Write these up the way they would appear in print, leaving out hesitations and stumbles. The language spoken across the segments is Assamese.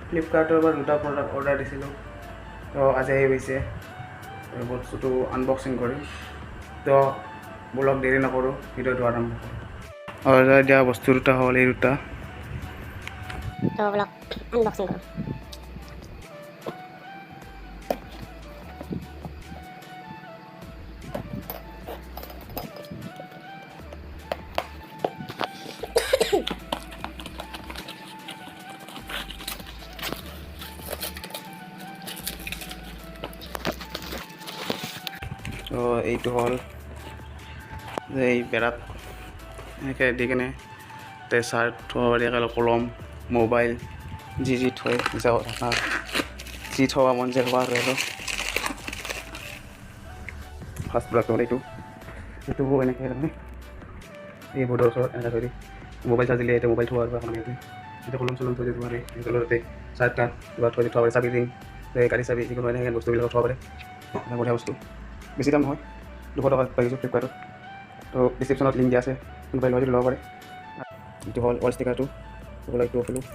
ফ্লিপকাৰ্টৰ পৰা দুটা প্ৰডাক্ট অৰ্ডাৰ দিছিলোঁ। তো আজি আহি গৈছে, বস্তুটো আনবক্সিং কৰিম। তো ব্লগ দেৰি নকৰোঁ, ভিডিঅ'টো আৰম্ভ কৰোঁ। অৰ্ডাৰ দিয়া বস্তু দুটা হ'ল এই দুটা। তো ব্লগ আনবক্সিং কৰোঁ। তো এইটো হ'ল এই বেৰাত এনেকৈ দি কিনে চাৰ্ট থ'ব পাৰি, কলম, মোবাইল যি থৈ যাওঁ, যি থ'ব মন যায় থ'ব আৰু ফাৰ্ষ্ট প্ৰডাক্ট হ'ল এইটো এনেকৈ তাৰমানে এই বৰ্ডৰ ওচৰত এনেকৈ থৈ দি মোবাইল চাৰ্জ দিলে এতিয়া মোবাইল থোৱা আৰু এখন এতিয়া কলম চলম থৈ দিব পাৰে, তলতে চাৰ্ট তাত কিবা থৈ থ'ব পাৰে, চাবি ৰিং, গাড়ী চাবি যিকোনো এনেকৈ বস্তুবিলাক থ'ব পাৰে। এটা বঢ়িয়া বস্তু, বেছি দাম নহয়, 200 টকাত পাই গৈছোঁ ফ্লিপকাৰ্টত। তো ডিছক্ৰিপশ্যনত লিংক দিয়া আছে, কোনোবাই লৈ ল'ব পাৰে। এইটো হ'ল ৱাল ষ্টিকাৰটো, এইটো খোলোঁ।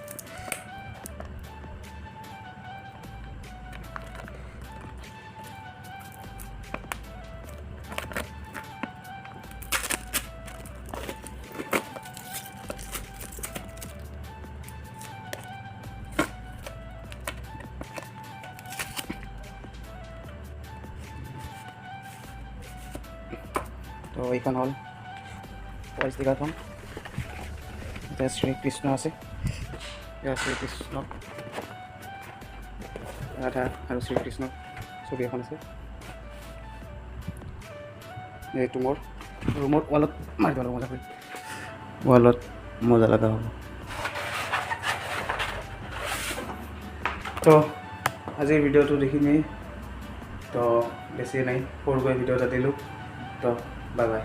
তো এইখন হ'ল ৱাল ষ্টিকাৰখন। এতিয়া শ্ৰীকৃষ্ণ আছে, ইয়াত শ্ৰীকৃষ্ণ ৰাধা আৰু শ্ৰীকৃষ্ণ ছবি এখন আছে। এইটো মোৰ ৰুমৰ ৱালত মাৰি দিব মজা কৰি, ৱালত মজা লগা হ'ব। তো আজিৰ ভিডিঅ'টো দেখিমেই, তো বেছি নাই, সৰুকৈ ভিডিঅ' এটা দিলোঁ। তো বাই বাই।